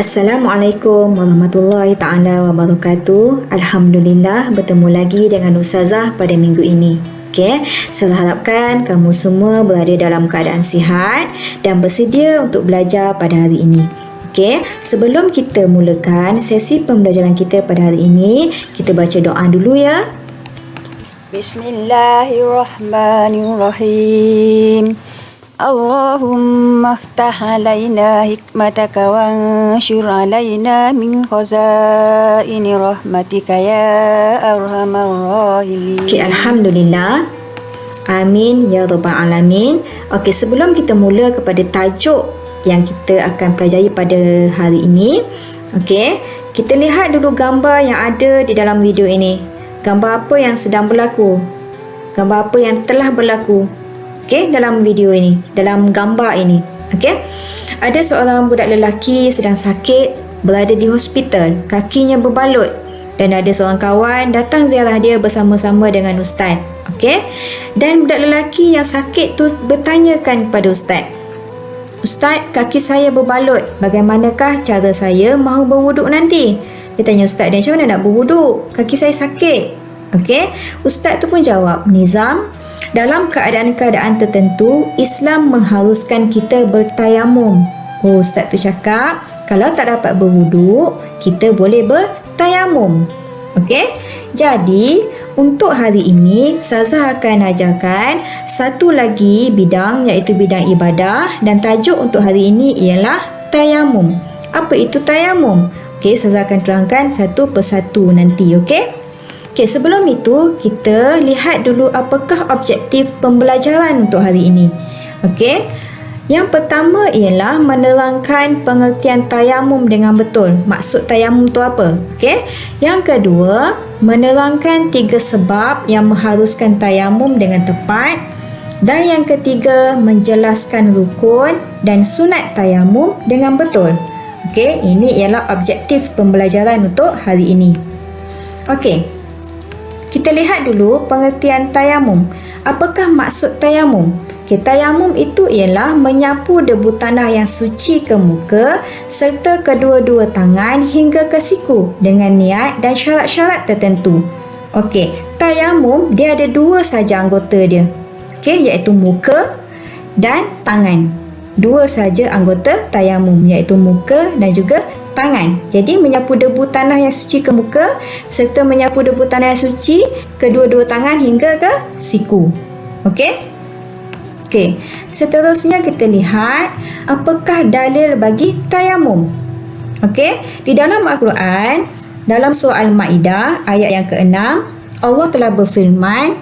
Assalamualaikum warahmatullahi ta'ala wabarakatuh. Alhamdulillah bertemu lagi dengan Ustazah pada minggu ini. Okey, saya harapkan kamu semua berada dalam keadaan sihat dan bersedia untuk belajar pada hari ini. Okey, sebelum kita mulakan sesi pembelajaran kita pada hari ini, kita baca doa dulu ya. Bismillahirrahmanirrahim. Allahumma aftah alaina hikmataka wanshur alaina min khazaini rahmatika ya arhamar rahimin. Okey, Alhamdulillah. Amin ya rabbal alamin. Okey, sebelum kita mula kepada tajuk yang kita akan pelajari pada hari ini, okey, kita lihat dulu gambar yang ada di dalam video ini. Gambar apa yang sedang berlaku? Gambar apa yang telah berlaku? Okey, dalam video ini, dalam gambar ini. Okey. Ada seorang budak lelaki sedang sakit, berada di hospital, kakinya berbalut, dan ada seorang kawan datang ziarah dia bersama-sama dengan ustaz. Okey. Dan budak lelaki yang sakit tu bertanyakan kepada ustaz, "Ustaz, kaki saya berbalut. Bagaimanakah cara saya mahu berwuduk nanti?" Dia tanya ustaz dia, "Macam mana nak berwuduk? Kaki saya sakit." Okey. Ustaz tu pun jawab, "Nizam, dalam keadaan-keadaan tertentu, Islam mengharuskan kita bertayamum." Oh, ustaz tu cakap, kalau tak dapat berwuduk, kita boleh bertayamum. Okey? Jadi, untuk hari ini, Ustazah akan ajarkan satu lagi bidang, iaitu bidang ibadah, dan tajuk untuk hari ini ialah tayamum. Apa itu tayamum? Okey, Ustazah akan terangkan satu persatu nanti, okey? Okey, sebelum itu, kita lihat dulu apakah objektif pembelajaran untuk hari ini. Okey, yang pertama ialah menerangkan pengertian tayamum dengan betul. Maksud tayamum tu apa? Okey, yang kedua, menerangkan 3 sebab yang mengharuskan tayamum dengan tepat. Dan yang ketiga, menjelaskan rukun dan sunat tayamum dengan betul. Okey, ini ialah objektif pembelajaran untuk hari ini. Okey, kita lihat dulu pengertian tayamum. Apakah maksud tayamum? Okay, tayamum itu ialah menyapu debu tanah yang suci ke muka serta kedua-dua tangan hingga ke siku dengan niat dan syarat-syarat tertentu. Okey, tayamum dia ada 2 saja anggota dia. Okey, iaitu muka dan tangan. 2 saja anggota tayamum, iaitu muka dan juga tangan. Jadi menyapu debu tanah yang suci ke muka serta menyapu debu tanah yang suci kedua-dua tangan hingga ke siku. Okey? Okey. Seterusnya kita lihat apakah dalil bagi tayamum. Okey? Di dalam Al-Quran, dalam surah Al-Maidah ayat yang ke-6, Allah telah berfirman,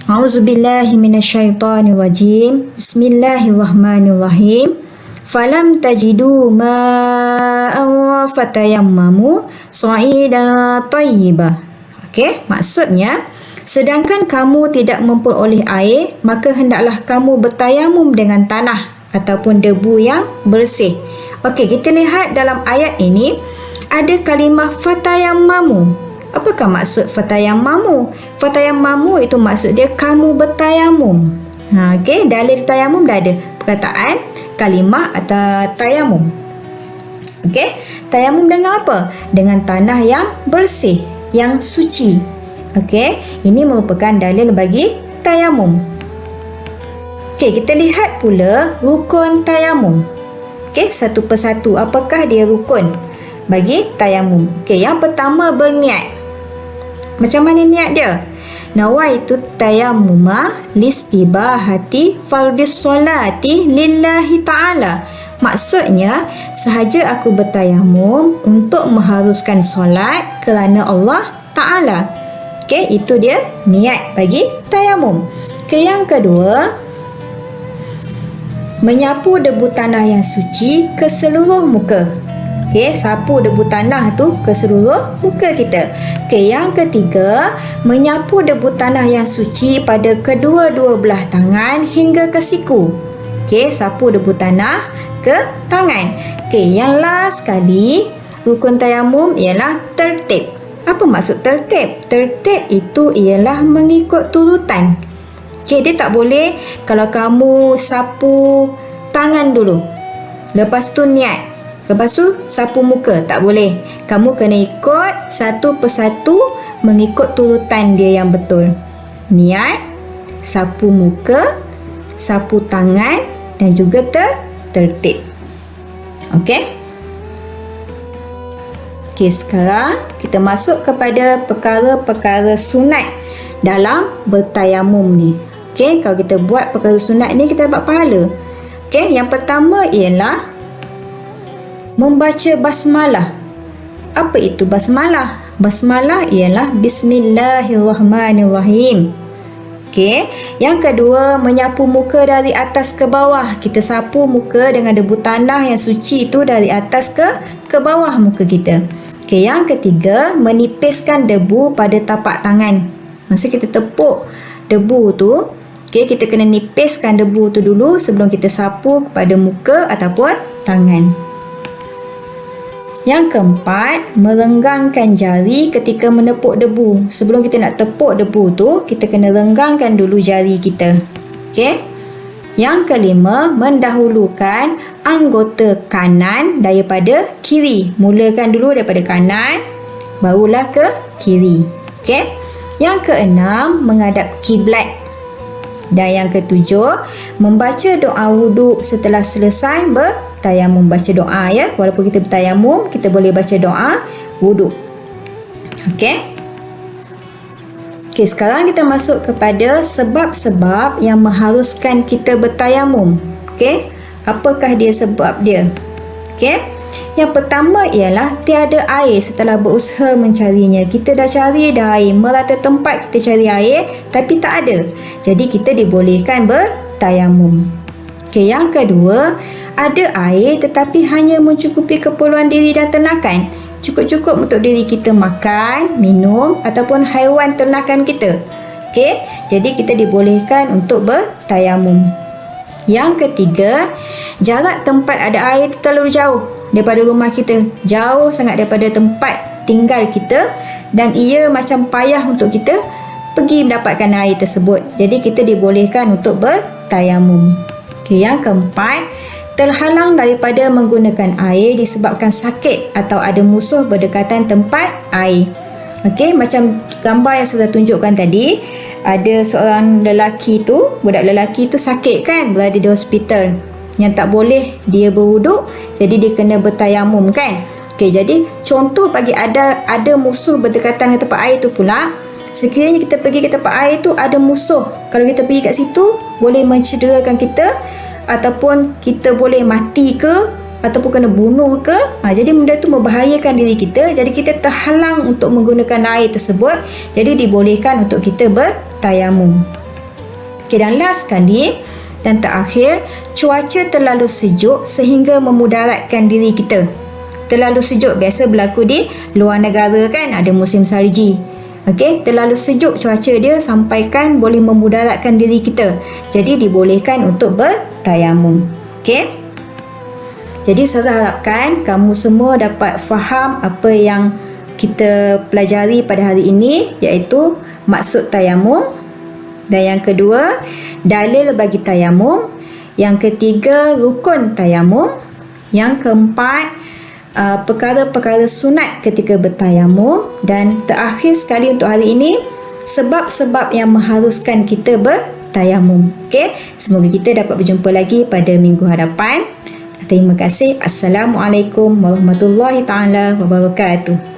A'udzubillahi minasyaitonirrajim. Bismillahirrahmanirrahim. Falam tajidu ma'an fatayammamu sa'idan tayyibah. Okey, maksudnya sedangkan kamu tidak memperoleh air, maka hendaklah kamu bertayamum dengan tanah ataupun debu yang bersih. Okey, kita lihat dalam ayat ini ada kalimah fatayammamu. Apakah maksud fatayammamu? Fatayammamu itu maksud dia kamu bertayamum. Okey, dalil tayamum dah ada. Perkataan kalimah atau tayamum. Okey, tayamum dengan apa? Dengan tanah yang bersih, yang suci. Okey, ini merupakan dalil bagi tayamum. Okey, kita lihat pula rukun tayamum. Okey, satu persatu apakah dia rukun bagi tayamum? Okey, yang pertama berniat. Macam mana niat dia? Nawaitu tayammuma listibahati fardis solati lillahi ta'ala. Maksudnya, sahaja aku bertayamum untuk mengharuskan solat kerana Allah Ta'ala. Okey, itu dia niat bagi tayamum. Okey, yang kedua, menyapu debu tanah yang suci ke seluruh muka. Okey, sapu debu tanah tu ke seluruh muka kita. Okey, yang ketiga, menyapu debu tanah yang suci pada kedua-dua belah tangan hingga ke siku. Okey, sapu debu tanah ke tangan. Okey, yang last sekali, rukun tayamum ialah tertib. Apa maksud tertib? Tertib itu ialah mengikut turutan. Okey, dia tak boleh kalau kamu sapu tangan dulu, lepas tu niat. Lepas tu sapu muka, tak boleh. Kamu kena ikut satu persatu mengikut turutan dia yang betul. Niat, sapu muka, sapu tangan dan juga tertib. Okey? Okey, sekarang kita masuk kepada perkara-perkara sunat dalam bertayamum ni. Okey, kalau kita buat perkara sunat ni kita dapat pahala. Okey, yang pertama ialah membaca basmalah. Apa itu basmalah? Basmalah ialah Bismillahirrahmanirrahim. Okey, yang kedua menyapu muka dari atas ke bawah. Kita sapu muka dengan debu tanah yang suci itu dari atas ke bawah muka kita. Okey, yang ketiga menipiskan debu pada tapak tangan. Masa kita tepuk debu tu, okey, kita kena nipiskan debu tu dulu sebelum kita sapu kepada muka ataupun tangan. Yang keempat, merenggangkan jari ketika menepuk debu. Sebelum kita nak tepuk debu tu, kita kena renggangkan dulu jari kita. Okey? Yang kelima, mendahulukan anggota kanan daripada kiri. Mulakan dulu daripada kanan, barulah ke kiri. Okey? Yang keenam, menghadap kiblat. Dan yang ketujuh, membaca doa wuduk setelah selesai bertayamum. Baca doa ya. Walaupun kita bertayamum, kita boleh baca doa wuduk. Okey. Okey, sekarang kita masuk kepada sebab-sebab yang mengharuskan kita bertayamum. Okey. Apakah dia sebab dia? Okey. Yang pertama ialah tiada air setelah berusaha mencarinya. Kita dah cari dah air, merata tempat kita cari air tapi tak ada. Jadi kita dibolehkan bertayamum. Okey, yang kedua, ada air tetapi hanya mencukupi keperluan diri dan ternakan. Cukup-cukup untuk diri kita makan, minum ataupun haiwan ternakan kita. Okey, jadi kita dibolehkan untuk bertayamum. Yang ketiga, jarak tempat ada air itu terlalu jauh daripada rumah kita, jauh sangat daripada tempat tinggal kita dan ia macam payah untuk kita pergi mendapatkan air tersebut. Jadi kita dibolehkan untuk bertayamum. Okey, yang keempat, terhalang daripada menggunakan air disebabkan sakit atau ada musuh berdekatan tempat air. Okey, macam gambar yang saya tunjukkan tadi, ada seorang lelaki tu, budak lelaki tu sakit kan, berada di hospital. Yang tak boleh dia berwuduk, jadi dia kena bertayamum kan. Okey, jadi contoh bagi ada musuh berdekatan dengan tempat air tu pula, sekiranya kita pergi ke tempat air tu ada musuh, kalau kita pergi kat situ boleh mencederakan kita ataupun kita boleh mati ke ataupun kena bunuh ke. Jadi benda tu membahayakan diri kita, jadi kita terhalang untuk menggunakan air tersebut, jadi dibolehkan untuk kita bertayamum. Okey, dan last sekali dan terakhir, cuaca terlalu sejuk sehingga memudaratkan diri kita. Terlalu sejuk biasa berlaku di luar negara kan, ada musim salji. Okey, terlalu sejuk cuaca dia sampaikan boleh memudaratkan diri kita. Jadi dibolehkan untuk bertayamum. Okey. Jadi Ustazah harapkan kamu semua dapat faham apa yang kita pelajari pada hari ini, iaitu maksud tayamum. Dan yang kedua, dalil bagi tayamum. Yang ketiga, rukun tayamum. Yang keempat, perkara-perkara sunat ketika bertayamum. Dan terakhir sekali untuk hari ini, sebab-sebab yang mengharuskan kita bertayamum. Okey, semoga kita dapat berjumpa lagi pada minggu hadapan. Terima kasih. Assalamualaikum warahmatullahi taala wabarakatuh.